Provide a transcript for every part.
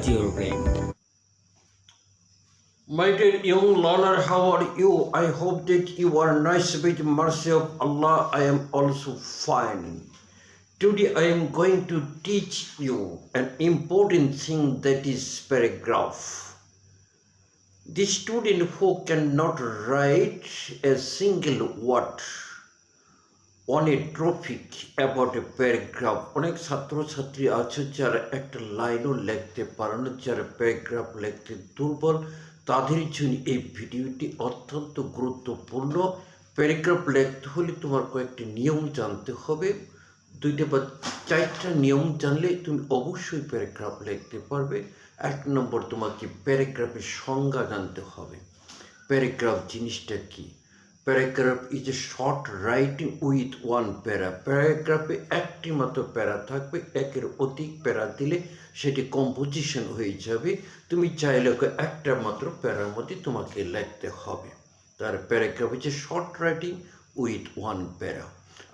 recharge your brain. My dear young learner, how are you? I hope that you are nice with the mercy of Allah. I am also fine. Today I am going to teach you an important thing, that is paragraph. The student who cannot write a single word on a topic about a paragraph, অনেক ছাত্রছাত্রী আছে যারা একটা লাইনও লিখতে পারে না, যারা প্যারাগ্রাফ লিখতে দুর্বল, তাদের জন্য এই ভিডিওটি অত্যন্ত গুরুত্বপূর্ণ। প্যারাগ্রাফ লিখতে হলে তোমার কয়েকটি নিয়ম জানতে হবে। 2টা বা 4টা নিয়ম জানলে তুমি অবশ্যই প্যারাগ্রাফ লিখতে পারবে। 1 নম্বর, তোমাকে প্যারাগ্রাফের সংজ্ঞা জানতে হবে। প্যারাগ্রাফ জিনিসটা কি? Paragraph is a short writing with one প্যারা। প্যারাগ্রাফে একটি মাত্র প্যারা থাকবে, একের অধিক প্যারা দিলে সেটি কম্পোজিশন হয়ে যাবে। তুমি চাইলে একটা মাত্র প্যারার মধ্যে তোমাকে লিখতে হবে। তার paragraph is a short writing with one প্যারা।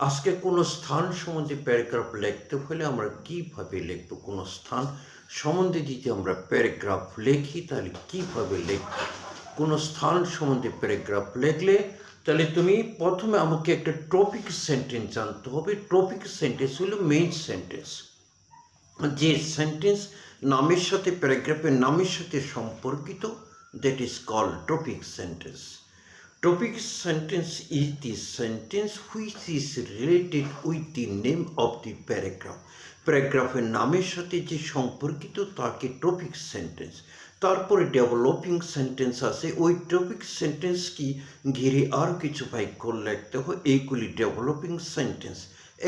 আজকে কোনো স্থান সম্বন্ধে প্যারাগ্রাফ লিখতে হলে আমরা কীভাবে লিখব? কোনো স্থান সম্বন্ধে যদি আমরা প্যারাগ্রাফ লিখি তাহলে কীভাবে লিখব? কোনো স্থান সম্বন্ধে প্যারাগ্রাফ লিখলে তাহলে তুমি প্রথমে আমাকে একটা টপিক সেন্টেন্স জানতে হবে। টপিক সেন্টেন্স হলো মেইন সেন্টেন্স, যে সেন্টেন্স নামের সাথে, প্যারাগ্রাফের নামের সাথে সম্পর্কিত, that is called topic sentence. Topic sentence is the sentence which is related with the name of the paragraph. প্যারাগ্রাফের নামের সাথে যে সম্পর্কিত তাকে টপিক সেন্টেন্স। তারপরে ডেভেলপিং সেন্টেন্স আছে, ওই টপিক সেন্টেন্স কি ঘিরে আরও কিছু বাক্য লিখতে হয়, এইগুলি ডেভেলপিং সেন্টেন্স।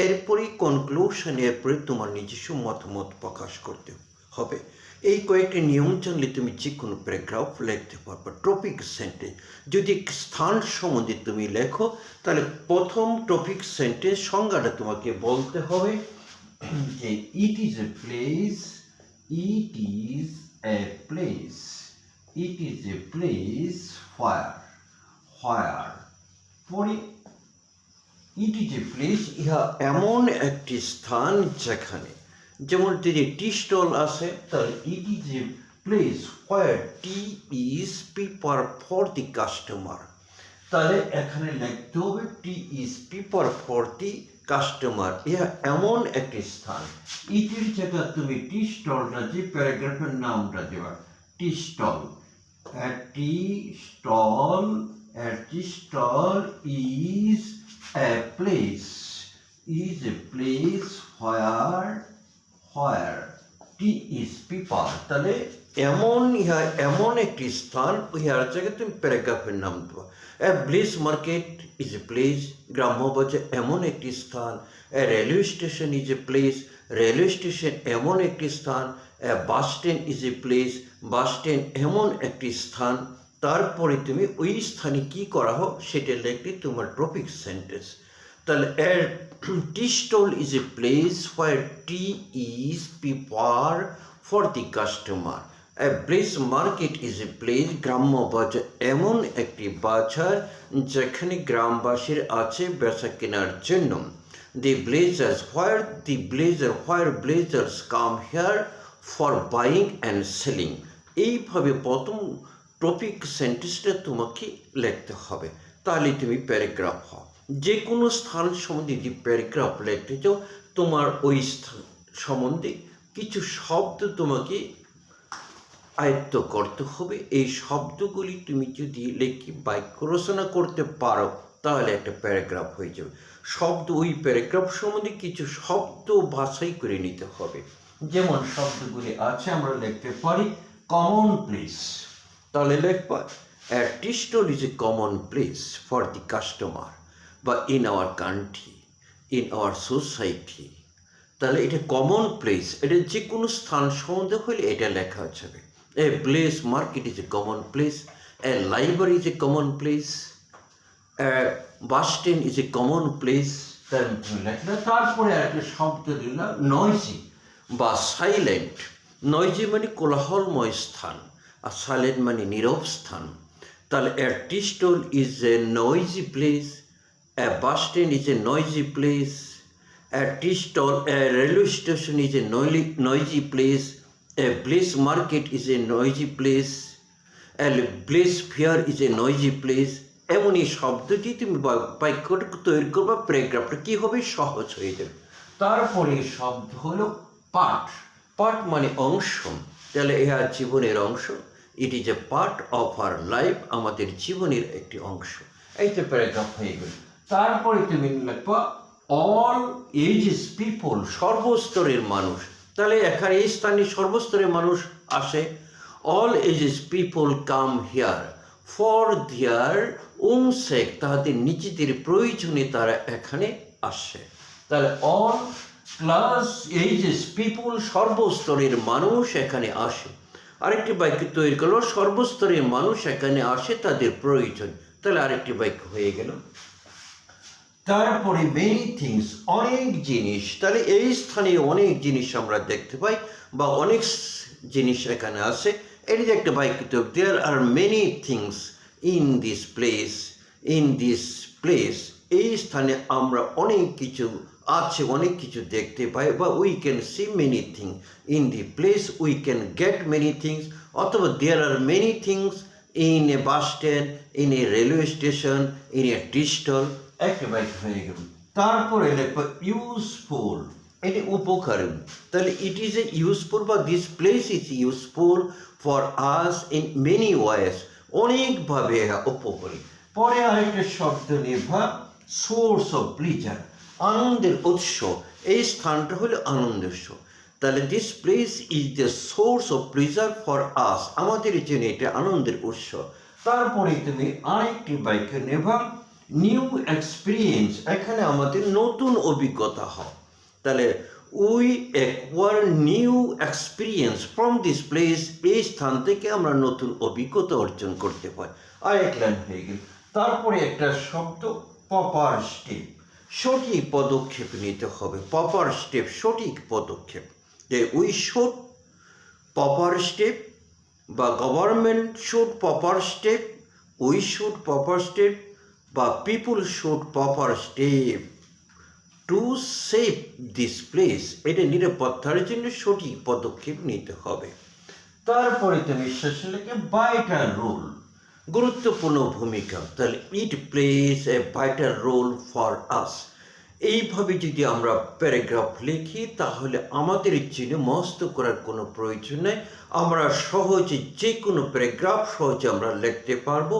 এরপরে কনক্লুশন, এরপরে তোমার নিজস্ব মতামত প্রকাশ করতে হবে। এই কয়েকটি নিয়ম জানলে তুমি যে কোনো প্যারাগ্রাফ লিখতে পারবে। টপিক সেন্টেন্স, যদি স্থান সম্বন্ধে তুমি লেখো তাহলে প্রথম টপিক সেন্টেন্স সংজ্ঞাটা তোমাকে বলতে হবে যে it is a place, it is a place, it is a place where পরে it is a place, ইহা এমন একটি স্থান যেখানে, যেমন যদি টি স্টল আছে তাহলে it is a place where tea is prepared for the customer। তাহলে এখানে লিখতে হবে tea is prepare for the customer. ইহা এমন একটি স্থান। ইটের জায়গা তুমি টি স্টলটা, যে প্যারাগ্রাফের নামটা দেওয়া, tea stall, tea stall, tea stall is a place, is a place where tea is prepare. তাহলে ইহা এমন একটি স্থান, ইহার জায়গায় তুমি প্যারাগ্রাফের নাম দেওয়া। A bliss market is a place, গ্রাম্য বাজার এমন একটি স্থান। A railway station is a place, railway station এমন একটি স্থান। A bus stand is a place, bus stand এমন একটি স্থান। তারপরে তুমি ওই স্থানে কী করা হোক সেটা লিখলে তোমার টপিক সেন্টেন্স। তাহলে tea stall is a place where tea is prepare for the customer. A bliss market is a place, গ্রাম্য বাজার এমন একটি বাজার যেখানে গ্রামবাসীর আছে বেচা কেনার জন্য। The villagers where villagers come here for buying and selling. এইভাবে প্রথম টপিক সেন্টেন্সটা তোমাকে লিখতে হবে, তাহলে তুমি প্যারাগ্রাফ হও। যে কোনো স্থান সম্বন্ধে যদি প্যারাগ্রাফ লিখতে চাও, তোমার ওই স্থান সম্বন্ধে কিছু শব্দ তোমাকে আয়ত্ত করতে হবে। এই শব্দগুলি তুমি যদি লিখে বাক্য রচনা করতে পারো তাহলে একটা প্যারাগ্রাফ হয়ে যাবে। শব্দ, ওই প্যারাগ্রাফ সম্বন্ধে কিছু শব্দ বাছাই করে নিতে হবে। যেমন শব্দগুলি আছে, আমরা লিখতে পারি কমন প্লেস, তাহলে লিখবা a tea stall is a common place for the customer, বা in our country, in our society। তাহলে এটা কমন প্লেস, এটা যে কোনো স্থান সম্বন্ধে হলে এটা লেখা যাবে। A place market is a common place, a library is a common place, a bus stand is a common place। তারপরে একটা শব্দ দিলাম নয়জি বা সাইলেন্ট। নয়জি মানে কোলাহলময় স্থান, আর সাইলেন্ট মানে নীরব স্থান। তাহলে a tea stall is a noisy place, a bus stand is a noisy place, a tea stall, a railway station is a noisy place, A place market is a noisy place. A place fair is a noisy place. এমন এই শব্দটি তুমি বাক্যটা তৈরি করবা, প্যারাগ্রাফটা কি হবে, সহজ হয়ে যাবে। তারপরে শব্দ হলো পার্ট। পার্ট মানে অংশ। তাহলে ইহা জীবনের অংশ। It is a part of our life, আমাদের জীবনের একটি অংশ। এই তো প্যারাগ্রাফ হয়ে গেল। তারপরে তুমি লিখবা অল এজেস পিপল, সর্বস্তরের মানুষ। তাহলে এখানে এই স্থানে সর্বস্তরের মানুষ আসে। All ages people come here for their own sake, তাহাদের নিজেদের প্রয়োজনে তারা এখানে আসে। তাহলে অল ক্লাস এজেস পিপল, সর্বস্তরের মানুষ এখানে আসে। আরেকটি বাক্য তৈরি করলো সর্বস্তরের মানুষ এখানে আসে তাদের প্রয়োজন। তাহলে আরেকটি বাক্য হয়ে গেল। তারপরে মেনি থিংস, অনেক জিনিস। তাহলে এই স্থানে অনেক জিনিস আমরা দেখতে পাই বা অনেক জিনিস এখানে আসে। এটি যে একটা বাক্য। There are many things in this place, in this place, এই স্থানে আমরা অনেক কিছু আছে, অনেক কিছু দেখতে পাই বা we can see many things in the place, we can get many things. অথবা there are many things in a bus stand, in a railway station, in a tea stall. একটা বাক্য হয়ে গেল। তারপরে লিখবো ইউজফুল, এটি উপকারী। তাহলে ইট ইজ এ ইউজফুল বা this place is useful for us in many ওয়েস, অনেকভাবে উপকারী। পরে আরেকটা শব্দ নির্ভর সোর্স অফ প্লেজার, আনন্দের উৎস। এই স্থানটা হলো আনন্দের উৎস। তাহলে this place is the source of pleasure for us, আমাদের জন্য এটা আনন্দের উৎস। তারপরে তুমি আরেকটি বাক্য নেবা নিউ এক্সপিরিয়েন্স, এখানে আমাদের নতুন অভিজ্ঞতা হয়। তাহলে we acquire new experience from this place, এই স্থান থেকে আমরা নতুন অভিজ্ঞতা অর্জন করতে পারি। আর এক লাইন হয়ে গেল। তারপরে একটা শব্দ প্রপার স্টেপ, সঠিক পদক্ষেপ নিতে হবে। প্রপার স্টেপ, সঠিক পদক্ষেপ। যে উই শুড প্রপার স্টেপ বা government should proper step, we should proper step বা people should proper step to save this place, এটা নিরাপত্তার জন্য সঠিক পদক্ষেপ নিতে হবে। তারপরে তুমি শেষে লিখে ভাইটাল রোল, গুরুত্বপূর্ণ ভূমিকা। তাহলে it plays a vital role for us. এইভাবে যদি আমরা প্যারাগ্রাফ লিখি তাহলে আমাদের জন্য মুখস্থ করার কোনো প্রয়োজন নেই। আমরা সহজে যে কোনো প্যারাগ্রাফ সহজে আমরা লিখতে পারবো।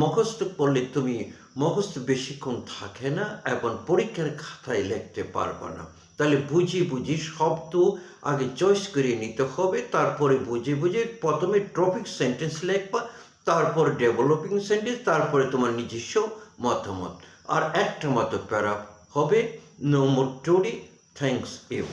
মুখস্থ করলে তুমি মুখস্থ বেশিক্ষণ থাকে না এবং পরীক্ষার খাতায় লিখতে পারবে না। তাহলে বুঝে বুঝে শব্দ আগে চয়েস করে নিতে হবে, তারপরে বুঝে বুঝে প্রথমে টপিক সেন্টেন্স লিখবা, তারপর ডেভেলপিং সেন্টেন্স, তারপরে তোমার নিজস্ব মতামত। আর একটা মতো প্যারা হবে। No more today. Thanks you.